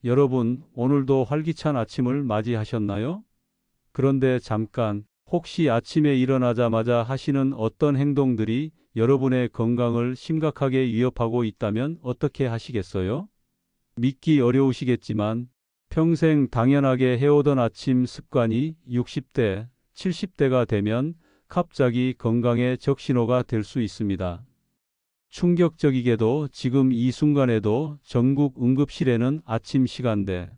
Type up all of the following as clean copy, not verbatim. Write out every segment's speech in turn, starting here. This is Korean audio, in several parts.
여러분, 오늘도 활기찬 아침을 맞이하셨나요? 그런데 잠깐, 혹시 아침에 일어나자마자 하시는 어떤 행동들이 여러분의 건강을 심각하게 위협하고 있다면 어떻게 하시겠어요? 믿기 어려우시겠지만 평생 당연하게 해오던 아침 습관이 60대, 70대가 되면 갑자기 건강에 적신호가 될 수 있습니다. 충격적이게도 지금 이 순간에도 전국 응급실에는 아침 시간대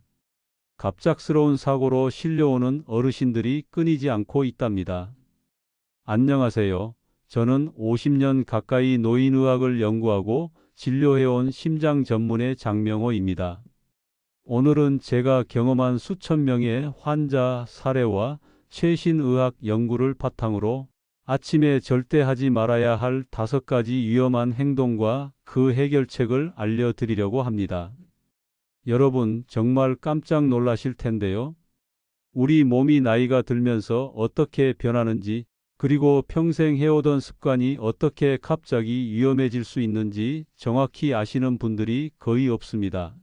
갑작스러운 사고로 실려오는 어르신들이 끊이지 않고 있답니다. 안녕하세요. 저는 50년 가까이 노인의학을 연구하고 진료해온 심장 전문의 장명호입니다. 오늘은 제가 경험한 수천 명의 환자 사례와 최신 의학 연구를 바탕으로 아침에 절대 하지 말아야 할 5가지 위험한 행동과 그 해결책을 알려드리려고 합니다. 여러분, 정말 깜짝 놀라실 텐데요. 우리 몸이 나이가 들면서 어떻게 변하는지, 그리고 평생 해오던 습관이 어떻게 갑자기 위험해질 수 있는지 정확히 아시는 분들이 거의 없습니다.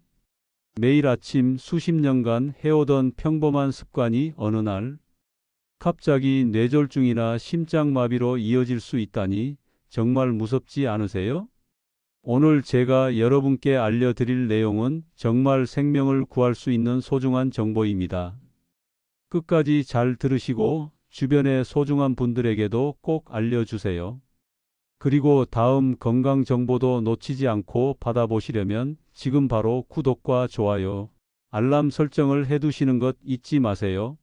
매일 아침 수십 년간 해오던 평범한 습관이 어느 날 갑자기 뇌졸중이나 심장마비로 이어질 수 있다니 정말 무섭지 않으세요? 오늘 제가 여러분께 알려드릴 내용은 정말 생명을 구할 수 있는 소중한 정보입니다. 끝까지 잘 들으시고 주변의 소중한 분들에게도 꼭 알려주세요. 그리고 다음 건강 정보도 놓치지 않고 받아보시려면 지금 바로 구독과 좋아요, 알람 설정을 해두시는 것 잊지 마세요.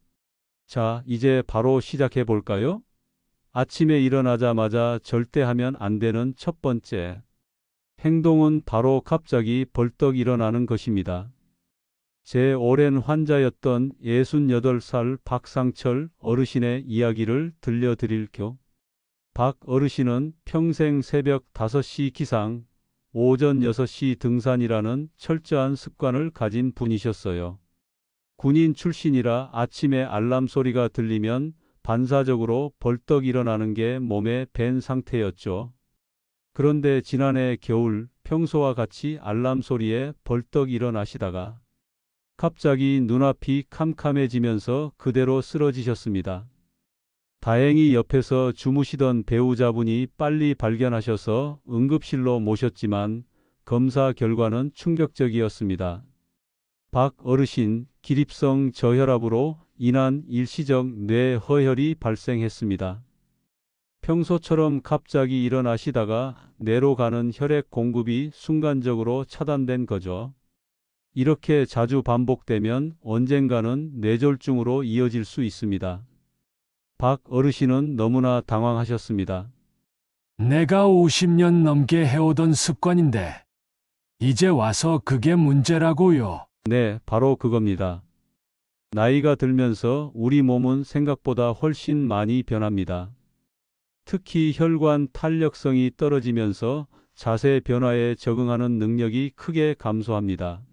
자, 이제 바로 시작해 볼까요? 아침에 일어나자마자 절대 하면 안 되는 첫 번째 행동은 바로 갑자기 벌떡 일어나는 것입니다. 제 오랜 환자였던 68살 박상철 어르신의 이야기를 들려드릴게요. 박 어르신은 평생 새벽 5시 기상, 오전 6시 등산이라는 철저한 습관을 가진 분이셨어요. 군인 출신이라 아침에 알람 소리가 들리면 반사적으로 벌떡 일어나는 게 몸에 밴 상태였죠. 그런데 지난해 겨울 평소와 같이 알람 소리에 벌떡 일어나시다가 갑자기 눈앞이 캄캄해지면서 그대로 쓰러지셨습니다. 다행히 옆에서 주무시던 배우자분이 빨리 발견하셔서 응급실로 모셨지만 검사 결과는 충격적이었습니다. 박 어르신 기립성 저혈압으로 인한 일시적 뇌허혈이 발생했습니다. 평소처럼 갑자기 일어나시다가 뇌로 가는 혈액 공급이 순간적으로 차단된 거죠. 이렇게 자주 반복되면 언젠가는 뇌졸중으로 이어질 수 있습니다. 박 어르신은 너무나 당황하셨습니다. 내가 50년 넘게 해오던 습관인데, 이제 와서 그게 문제라고요. 네, 바로 그겁니다. 나이가 들면서 우리 몸은 생각보다 훨씬 많이 변합니다. 특히 혈관 탄력성이 떨어지면서 자세 변화에 적응하는 능력이 크게 감소합니다.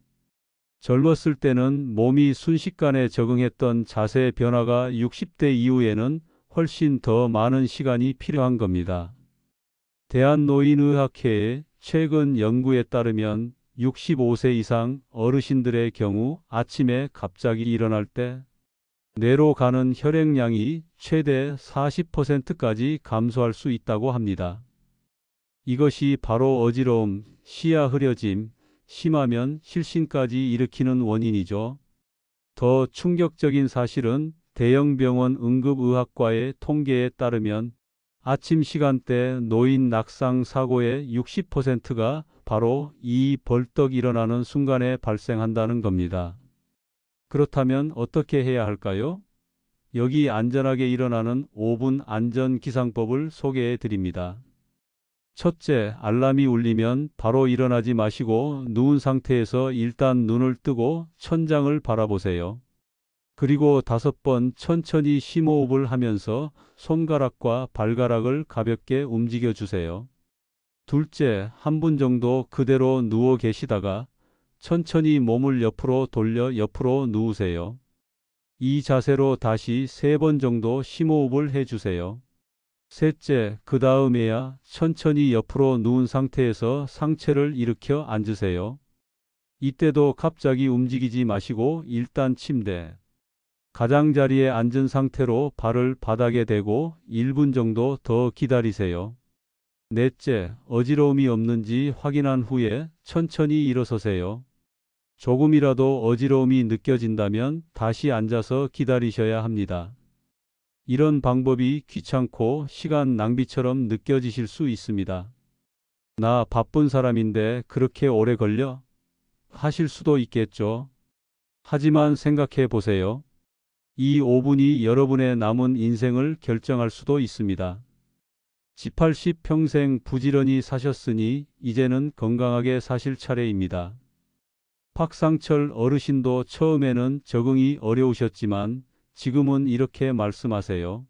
젊었을 때는 몸이 순식간에 적응했던 자세 변화가 60대 이후에는 훨씬 더 많은 시간이 필요한 겁니다. 대한노인의학회의 최근 연구에 따르면 65세 이상 어르신들의 경우 아침에 갑자기 일어날 때 뇌로 가는 혈액량이 최대 40%까지 감소할 수 있다고 합니다. 이것이 바로 어지러움, 시야 흐려짐, 심하면 실신까지 일으키는 원인이죠. 더 충격적인 사실은 대형 병원 응급의학과의 통계에 따르면 아침 시간대 노인 낙상 사고의 60%가 바로 이 벌떡 일어나는 순간에 발생한다는 겁니다. 그렇다면 어떻게 해야 할까요? 여기 안전하게 일어나는 5분 안전 기상법을 소개해 드립니다. 첫째, 알람이 울리면 바로 일어나지 마시고 누운 상태에서 일단 눈을 뜨고 천장을 바라보세요. 그리고 5번 천천히 심호흡을 하면서 손가락과 발가락을 가볍게 움직여 주세요. 둘째, 한 분 정도 그대로 누워 계시다가 천천히 몸을 옆으로 돌려 옆으로 누우세요. 이 자세로 다시 3번 정도 심호흡을 해주세요. 셋째, 그 다음에야 천천히 옆으로 누운 상태에서 상체를 일으켜 앉으세요. 이때도 갑자기 움직이지 마시고 일단 침대, 가장자리에 앉은 상태로 발을 바닥에 대고 1분 정도 더 기다리세요. 넷째, 어지러움이 없는지 확인한 후에 천천히 일어서세요. 조금이라도 어지러움이 느껴진다면 다시 앉아서 기다리셔야 합니다. 이런 방법이 귀찮고 시간 낭비처럼 느껴지실 수 있습니다. 나 바쁜 사람인데 그렇게 오래 걸려? 하실 수도 있겠죠. 하지만 생각해 보세요. 이 5분이 여러분의 남은 인생을 결정할 수도 있습니다. 18십 평생 부지런히 사셨으니 이제는 건강하게 사실 차례입니다. 박상철 어르신도 처음에는 적응이 어려우셨지만 지금은 이렇게 말씀하세요.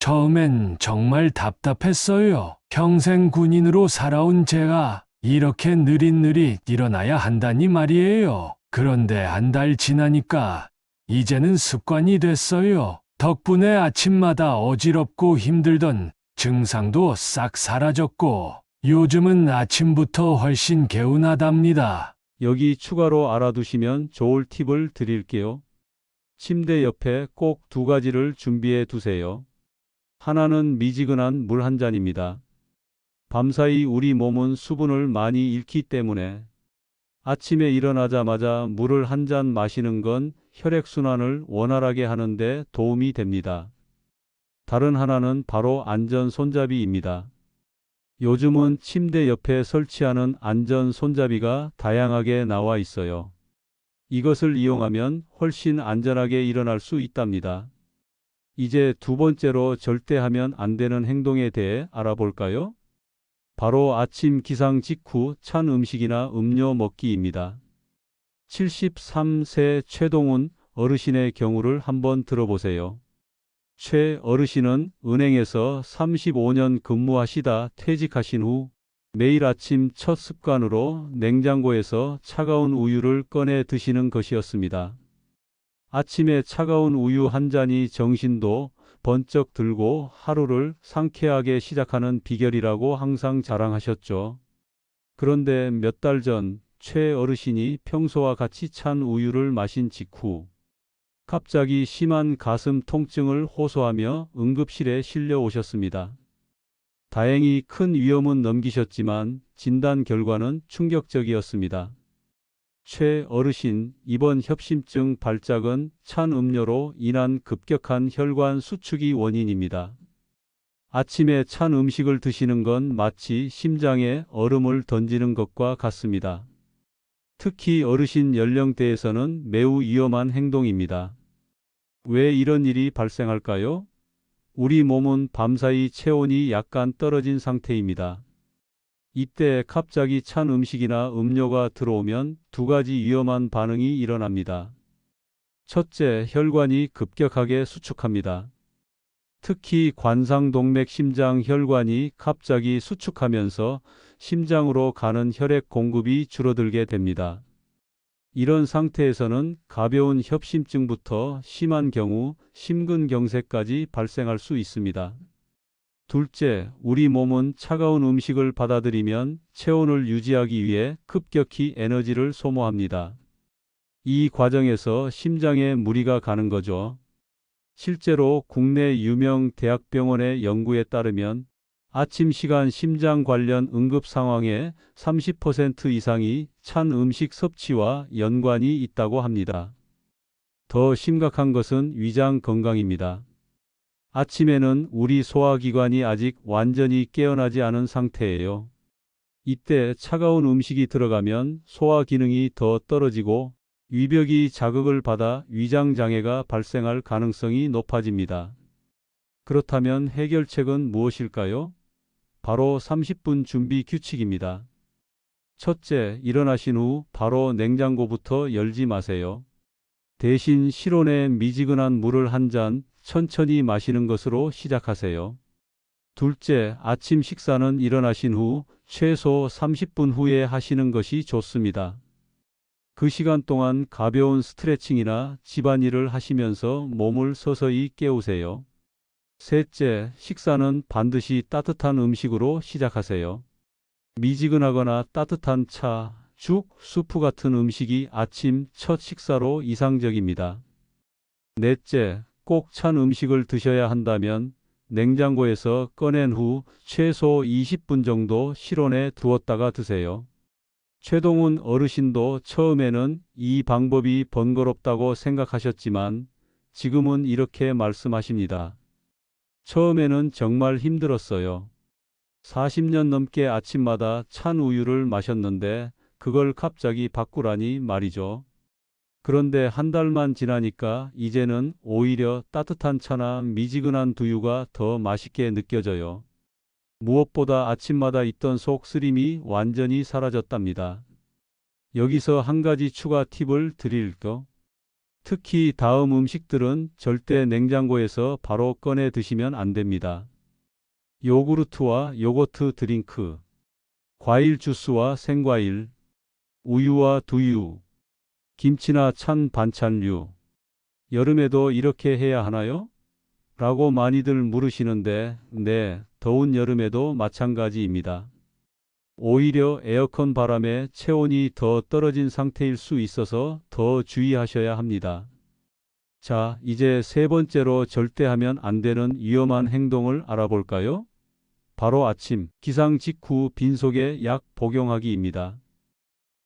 처음엔 정말 답답했어요. 평생 군인으로 살아온 제가 이렇게 느릿느릿 일어나야 한다니 말이에요. 그런데 한 달 지나니까 이제는 습관이 됐어요. 덕분에 아침마다 어지럽고 힘들던 증상도 싹 사라졌고 요즘은 아침부터 훨씬 개운하답니다. 여기 추가로 알아두시면 좋을 팁을 드릴게요. 침대 옆에 꼭 2가지를 준비해 두세요. 하나는 미지근한 물 한 잔입니다. 밤사이 우리 몸은 수분을 많이 잃기 때문에 아침에 일어나자마자 물을 한 잔 마시는 건 혈액순환을 원활하게 하는데 도움이 됩니다. 다른 하나는 바로 안전 손잡이입니다. 요즘은 침대 옆에 설치하는 안전 손잡이가 다양하게 나와 있어요. 이것을 이용하면 훨씬 안전하게 일어날 수 있답니다. 이제 2번째로 절대 하면 안 되는 행동에 대해 알아볼까요? 바로 아침 기상 직후 찬 음식이나 음료 먹기입니다. 73세 최동훈 어르신의 경우를 한번 들어보세요. 최 어르신은 은행에서 35년 근무하시다 퇴직하신 후 매일 아침 첫 습관으로 냉장고에서 차가운 우유를 꺼내 드시는 것이었습니다. 아침에 차가운 우유 한 잔이 정신도 번쩍 들고 하루를 상쾌하게 시작하는 비결이라고 항상 자랑하셨죠. 그런데 몇 달 전 최 어르신이 평소와 같이 찬 우유를 마신 직후 갑자기 심한 가슴 통증을 호소하며 응급실에 실려 오셨습니다. 다행히 큰 위험은 넘기셨지만 진단 결과는 충격적이었습니다. 최 어르신, 이번 협심증 발작은 찬 음료로 인한 급격한 혈관 수축이 원인입니다. 아침에 찬 음식을 드시는 건 마치 심장에 얼음을 던지는 것과 같습니다. 특히 어르신 연령대에서는 매우 위험한 행동입니다. 왜 이런 일이 발생할까요? 우리 몸은 밤사이 체온이 약간 떨어진 상태입니다. 이때 갑자기 찬 음식이나 음료가 들어오면 2가지 위험한 반응이 일어납니다. 첫째, 혈관이 급격하게 수축합니다. 특히 관상동맥 심장 혈관이 갑자기 수축하면서 심장으로 가는 혈액 공급이 줄어들게 됩니다. 이런 상태에서는 가벼운 협심증부터 심한 경우 심근경색까지 발생할 수 있습니다. 둘째, 우리 몸은 차가운 음식을 받아들이면 체온을 유지하기 위해 급격히 에너지를 소모합니다. 이 과정에서 심장에 무리가 가는 거죠. 실제로 국내 유명 대학병원의 연구에 따르면 아침 시간 심장 관련 응급 상황의 30% 이상이 찬 음식 섭취와 연관이 있다고 합니다. 더 심각한 것은 위장 건강입니다. 아침에는 우리 소화기관이 아직 완전히 깨어나지 않은 상태예요. 이때 차가운 음식이 들어가면 소화 기능이 더 떨어지고 위벽이 자극을 받아 위장 장애가 발생할 가능성이 높아집니다. 그렇다면 해결책은 무엇일까요? 바로 30분 준비 규칙입니다. 첫째, 일어나신 후 바로 냉장고부터 열지 마세요. 대신 실온에 미지근한 물을 한 잔 천천히 마시는 것으로 시작하세요. 둘째, 아침 식사는 일어나신 후 최소 30분 후에 하시는 것이 좋습니다. 그 시간 동안 가벼운 스트레칭이나 집안일을 하시면서 몸을 서서히 깨우세요. 셋째, 식사는 반드시 따뜻한 음식으로 시작하세요. 미지근하거나 따뜻한 차, 죽, 수프 같은 음식이 아침 첫 식사로 이상적입니다. 넷째, 꼭 찬 음식을 드셔야 한다면 냉장고에서 꺼낸 후 최소 20분 정도 실온에 두었다가 드세요. 최동훈 어르신도 처음에는 이 방법이 번거롭다고 생각하셨지만 지금은 이렇게 말씀하십니다. 처음에는 정말 힘들었어요. 40년 넘게 아침마다 찬 우유를 마셨는데 그걸 갑자기 바꾸라니 말이죠. 그런데 한 달만 지나니까 이제는 오히려 따뜻한 차나 미지근한 두유가 더 맛있게 느껴져요. 무엇보다 아침마다 있던 속 쓰림이 완전히 사라졌답니다. 여기서 한 가지 추가 팁을 드릴게요. 특히 다음 음식들은 절대 냉장고에서 바로 꺼내 드시면 안 됩니다. 요구르트와 요거트 드링크, 과일 주스와 생과일, 우유와 두유, 김치나 찬 반찬류. 여름에도 이렇게 해야 하나요? 라고 많이들 물으시는데, 네, 더운 여름에도 마찬가지입니다. 오히려 에어컨 바람에 체온이 더 떨어진 상태일 수 있어서 더 주의하셔야 합니다. 자, 이제 세 번째로 절대 하면 안 되는 위험한 행동을 알아볼까요? 바로 아침, 기상 직후 빈속에 약 복용하기입니다.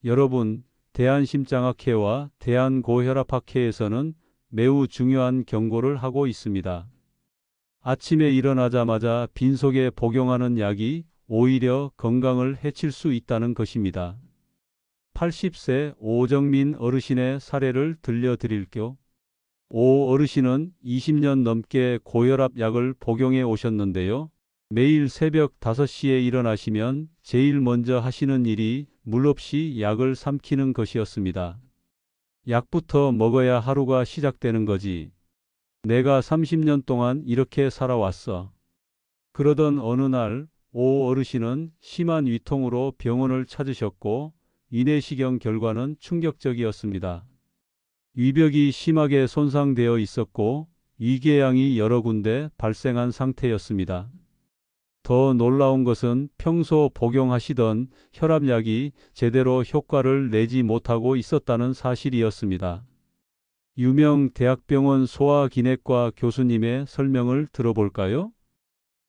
여러분, 대한심장학회와 대한고혈압학회에서는 매우 중요한 경고를 하고 있습니다. 아침에 일어나자마자 빈속에 복용하는 약이 오히려 건강을 해칠 수 있다는 것입니다. 80세 오정민 어르신의 사례를 들려드릴게요. 오 어르신은 20년 넘게 고혈압 약을 복용해 오셨는데요. 매일 새벽 5시에 일어나시면 제일 먼저 하시는 일이 물없이 약을 삼키는 것이었습니다. 약부터 먹어야 하루가 시작되는 거지. 내가 30년 동안 이렇게 살아왔어. 그러던 어느 날 오 어르신은 심한 위통으로 병원을 찾으셨고 위내시경 결과는 충격적이었습니다. 위벽이 심하게 손상되어 있었고 위궤양이 여러 군데 발생한 상태였습니다. 더 놀라운 것은 평소 복용하시던 혈압약이 제대로 효과를 내지 못하고 있었다는 사실이었습니다. 유명 대학병원 소아기내과 교수님의 설명을 들어볼까요?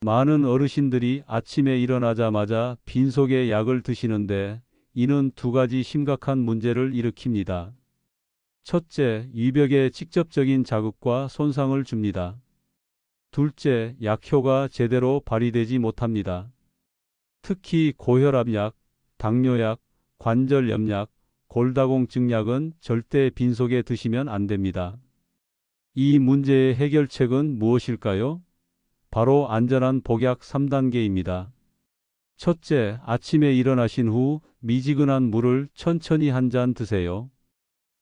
많은 어르신들이 아침에 일어나자마자 빈속에 약을 드시는데 이는 두 가지 심각한 문제를 일으킵니다. 첫째, 위벽에 직접적인 자극과 손상을 줍니다. 둘째, 약효가 제대로 발휘되지 못합니다. 특히 고혈압약, 당뇨약, 관절염약, 골다공증 약은 절대 빈속에 드시면 안 됩니다. 이 문제의 해결책은 무엇일까요? 바로 안전한 복약 3단계입니다. 첫째, 아침에 일어나신 후 미지근한 물을 천천히 한 잔 드세요.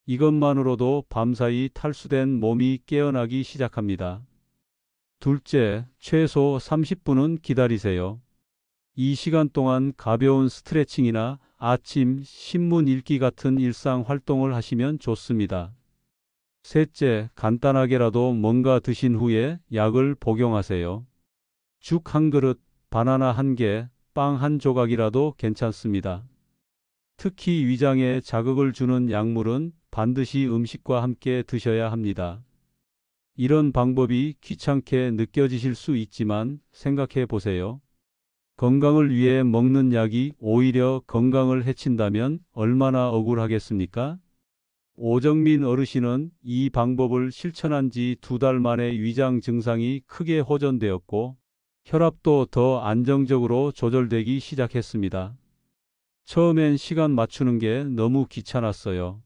이것만으로도 밤사이 탈수된 몸이 깨어나기 시작합니다. 둘째, 최소 30분은 기다리세요. 이 시간 동안 가벼운 스트레칭이나 아침 신문 읽기 같은 일상 활동을 하시면 좋습니다. 셋째, 간단하게라도 뭔가 드신 후에 약을 복용하세요. 죽 한 그릇, 바나나 한 개, 빵 한 조각이라도 괜찮습니다. 특히 위장에 자극을 주는 약물은 반드시 음식과 함께 드셔야 합니다. 이런 방법이 귀찮게 느껴지실 수 있지만 생각해 보세요. 건강을 위해 먹는 약이 오히려 건강을 해친다면 얼마나 억울하겠습니까? 오정민 어르신은 이 방법을 실천한 지 2달 만에 위장 증상이 크게 호전되었고 혈압도 더 안정적으로 조절되기 시작했습니다. 처음엔 시간 맞추는 게 너무 귀찮았어요.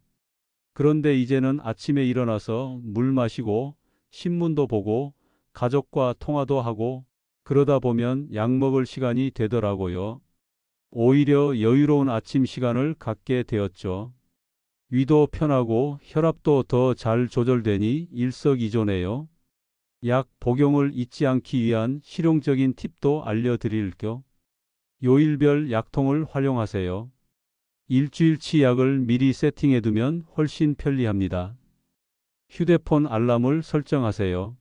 그런데 이제는 아침에 일어나서 물 마시고 신문도 보고 가족과 통화도 하고 그러다 보면 약 먹을 시간이 되더라고요. 오히려 여유로운 아침 시간을 갖게 되었죠. 위도 편하고 혈압도 더 잘 조절되니 일석이조네요. 약 복용을 잊지 않기 위한 실용적인 팁도 알려드릴게요. 요일별 약통을 활용하세요. 일주일치 약을 미리 세팅해두면 훨씬 편리합니다. 휴대폰 알람을 설정하세요.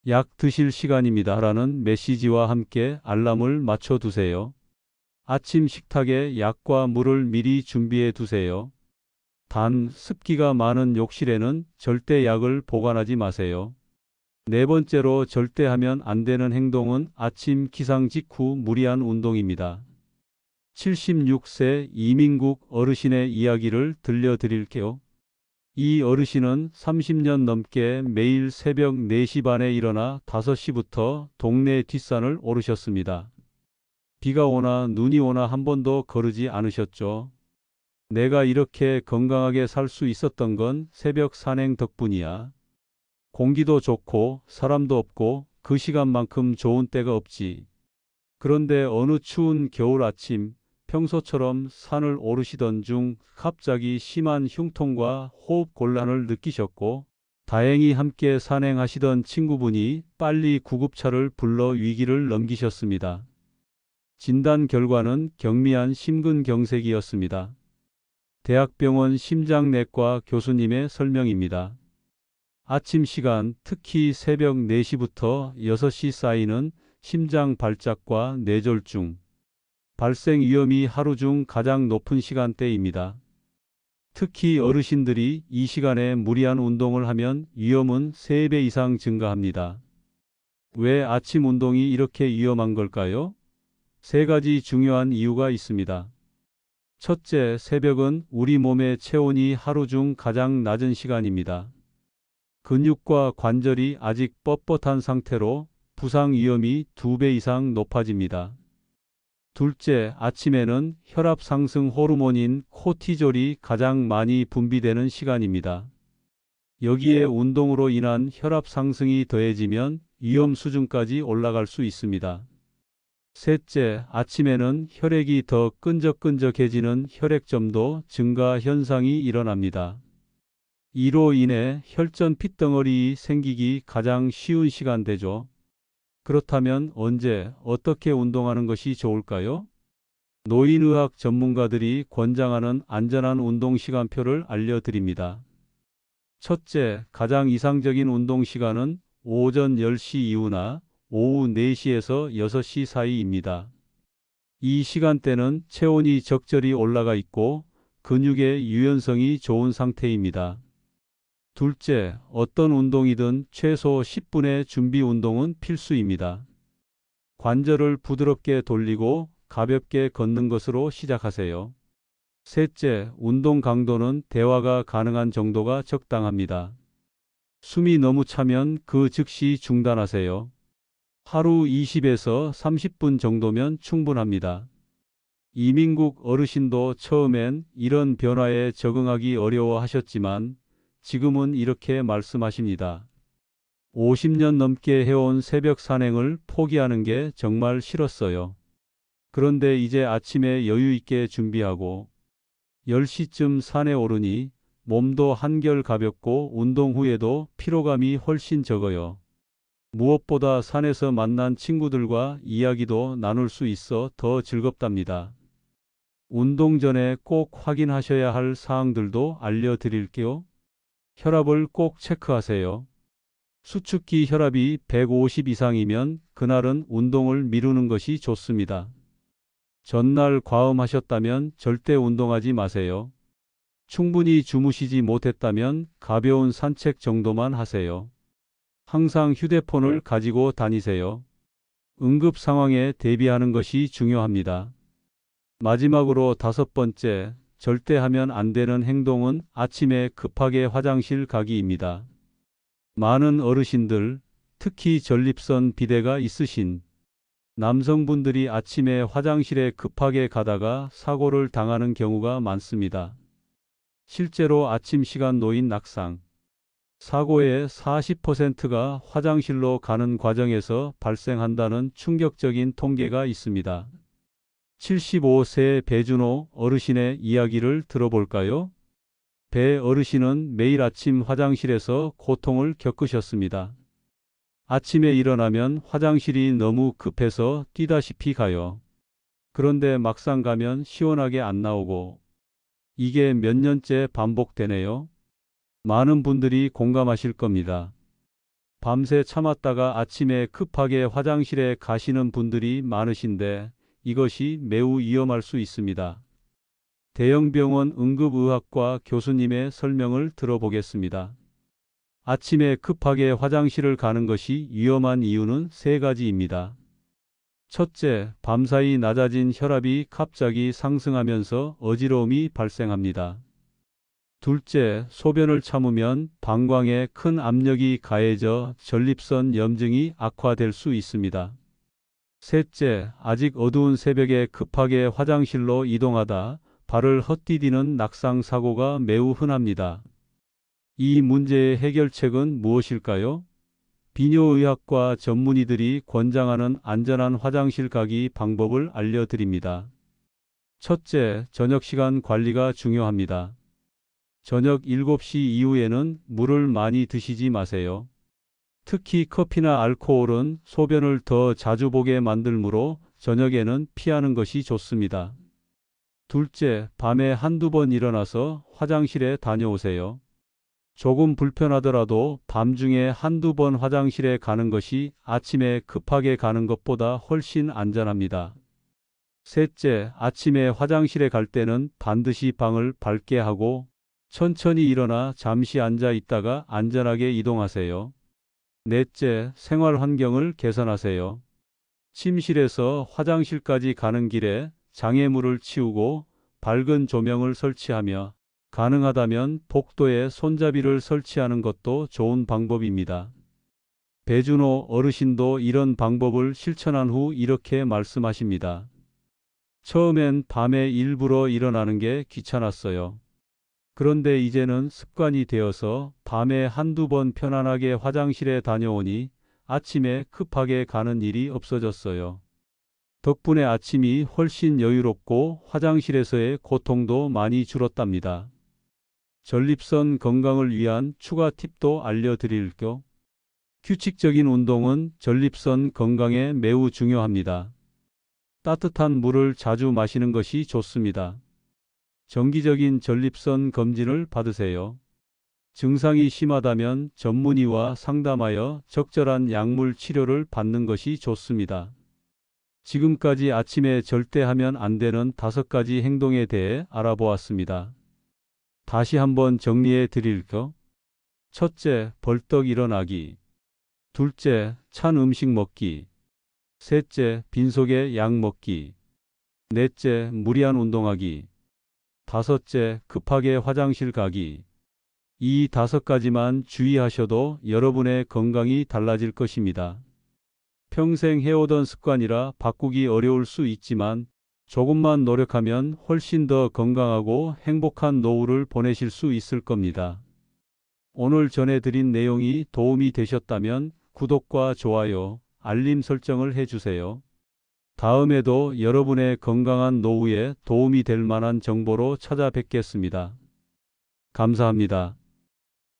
약 드실 시간입니다 라는 메시지와 함께 알람을 맞춰두세요. 아침 식탁에 약과 물을 미리 준비해 두세요. 단, 습기가 많은 욕실에는 절대 약을 보관하지 마세요. 네 번째로 절대 하면 안 되는 행동은 아침 기상 직후 무리한 운동입니다. 76세 이민국 어르신의 이야기를 들려드릴게요. 이 어르신은 30년 넘게 매일 새벽 4시 반에 일어나 5시부터 동네 뒷산을 오르셨습니다. 비가 오나 눈이 오나 한 번도 거르지 않으셨죠. 내가 이렇게 건강하게 살 수 있었던 건 새벽 산행 덕분이야. 공기도 좋고 사람도 없고 그 시간만큼 좋은 때가 없지. 그런데 어느 추운 겨울 아침, 평소처럼 산을 오르시던 중 갑자기 심한 흉통과 호흡 곤란을 느끼셨고, 다행히 함께 산행하시던 친구분이 빨리 구급차를 불러 위기를 넘기셨습니다. 진단 결과는 경미한 심근경색이었습니다. 대학병원 심장내과 교수님의 설명입니다. 아침 시간, 특히 새벽 4시부터 6시 사이는 심장 발작과 뇌졸중, 발생 위험이 하루 중 가장 높은 시간대입니다. 특히 어르신들이 이 시간에 무리한 운동을 하면 위험은 3배 이상 증가합니다. 왜 아침 운동이 이렇게 위험한 걸까요? 3가지 중요한 이유가 있습니다. 첫째, 새벽은 우리 몸의 체온이 하루 중 가장 낮은 시간입니다. 근육과 관절이 아직 뻣뻣한 상태로 부상 위험이 2배 이상 높아집니다. 둘째, 아침에는 혈압 상승 호르몬인 코티졸이 가장 많이 분비되는 시간입니다. 여기에 운동으로 인한 혈압 상승이 더해지면 위험 수준까지 올라갈 수 있습니다. 셋째, 아침에는 혈액이 더 끈적끈적해지는 혈액점도 증가 현상이 일어납니다. 이로 인해 혈전 핏덩어리 생기기 가장 쉬운 시간대죠. 그렇다면 언제, 어떻게 운동하는 것이 좋을까요? 노인의학 전문가들이 권장하는 안전한 운동 시간표를 알려드립니다. 첫째, 가장 이상적인 운동 시간은 오전 10시 이후나 오후 4시에서 6시 사이입니다. 이 시간대는 체온이 적절히 올라가 있고 근육의 유연성이 좋은 상태입니다. 둘째, 어떤 운동이든 최소 10분의 준비 운동은 필수입니다. 관절을 부드럽게 돌리고 가볍게 걷는 것으로 시작하세요. 셋째, 운동 강도는 대화가 가능한 정도가 적당합니다. 숨이 너무 차면 그 즉시 중단하세요. 하루 20에서 30분 정도면 충분합니다. 이민국 어르신도 처음엔 이런 변화에 적응하기 어려워하셨지만 지금은 이렇게 말씀하십니다. 50년 넘게 해온 새벽 산행을 포기하는 게 정말 싫었어요. 그런데 이제 아침에 여유 있게 준비하고 10시쯤 산에 오르니 몸도 한결 가볍고 운동 후에도 피로감이 훨씬 적어요. 무엇보다 산에서 만난 친구들과 이야기도 나눌 수 있어 더 즐겁답니다. 운동 전에 꼭 확인하셔야 할 사항들도 알려드릴게요. 혈압을 꼭 체크하세요. 수축기 혈압이 150 이상이면 그날은 운동을 미루는 것이 좋습니다. 전날 과음하셨다면 절대 운동하지 마세요. 충분히 주무시지 못했다면 가벼운 산책 정도만 하세요. 항상 휴대폰을 가지고 다니세요. 응급 상황에 대비하는 것이 중요합니다. 마지막으로 5번째, 절대 하면 안 되는 행동은 아침에 급하게 화장실 가기입니다. 많은 어르신들, 특히 전립선 비대가 있으신 남성분들이 아침에 화장실에 급하게 가다가 사고를 당하는 경우가 많습니다. 실제로 아침 시간 노인 낙상, 사고의 40%가 화장실로 가는 과정에서 발생한다는 충격적인 통계가 있습니다. 75세 배준호 어르신의 이야기를 들어볼까요? 배 어르신은 매일 아침 화장실에서 고통을 겪으셨습니다. 아침에 일어나면 화장실이 너무 급해서 뛰다시피 가요. 그런데 막상 가면 시원하게 안 나오고 이게 몇 년째 반복되네요. 많은 분들이 공감하실 겁니다. 밤새 참았다가 아침에 급하게 화장실에 가시는 분들이 많으신데 이것이 매우 위험할 수 있습니다. 대형병원 응급의학과 교수님의 설명을 들어보겠습니다. 아침에 급하게 화장실을 가는 것이 위험한 이유는 세 가지입니다. 첫째, 밤사이 낮아진 혈압이 갑자기 상승하면서 어지러움이 발생합니다. 둘째, 소변을 참으면 방광에 큰 압력이 가해져 전립선 염증이 악화될 수 있습니다. 셋째, 아직 어두운 새벽에 급하게 화장실로 이동하다 발을 헛디디는 낙상 사고가 매우 흔합니다. 이 문제의 해결책은 무엇일까요? 비뇨의학과 전문의들이 권장하는 안전한 화장실 가기 방법을 알려드립니다. 첫째, 저녁 시간 관리가 중요합니다. 저녁 7시 이후에는 물을 많이 드시지 마세요. 특히 커피나 알코올은 소변을 더 자주 보게 만들므로 저녁에는 피하는 것이 좋습니다. 둘째, 밤에 한두 번 일어나서 화장실에 다녀오세요. 조금 불편하더라도 밤중에 한두 번 화장실에 가는 것이 아침에 급하게 가는 것보다 훨씬 안전합니다. 셋째, 아침에 화장실에 갈 때는 반드시 방을 밝게 하고 천천히 일어나 잠시 앉아 있다가 안전하게 이동하세요. 넷째, 생활 환경을 개선하세요. 침실에서 화장실까지 가는 길에 장애물을 치우고 밝은 조명을 설치하며 가능하다면 복도에 손잡이를 설치하는 것도 좋은 방법입니다. 배준호 어르신도 이런 방법을 실천한 후 이렇게 말씀하십니다. 처음엔 밤에 일부러 일어나는 게 귀찮았어요. 그런데 이제는 습관이 되어서 밤에 한두 번 편안하게 화장실에 다녀오니 아침에 급하게 가는 일이 없어졌어요. 덕분에 아침이 훨씬 여유롭고 화장실에서의 고통도 많이 줄었답니다. 전립선 건강을 위한 추가 팁도 알려드릴게요. 규칙적인 운동은 전립선 건강에 매우 중요합니다. 따뜻한 물을 자주 마시는 것이 좋습니다. 정기적인 전립선 검진을 받으세요. 증상이 심하다면 전문의와 상담하여 적절한 약물 치료를 받는 것이 좋습니다. 지금까지 아침에 절대 하면 안 되는 5가지 행동에 대해 알아보았습니다. 다시 한번 정리해 드릴게요. 첫째, 벌떡 일어나기. 둘째, 찬 음식 먹기. 셋째, 빈속에 약 먹기. 넷째, 무리한 운동하기. 다섯째, 급하게 화장실 가기. 이 5가지만 주의하셔도 여러분의 건강이 달라질 것입니다. 평생 해오던 습관이라 바꾸기 어려울 수 있지만 조금만 노력하면 훨씬 더 건강하고 행복한 노후를 보내실 수 있을 겁니다. 오늘 전해드린 내용이 도움이 되셨다면 구독과 좋아요, 알림 설정을 해주세요. 다음에도 여러분의 건강한 노후에 도움이 될 만한 정보로 찾아뵙겠습니다. 감사합니다.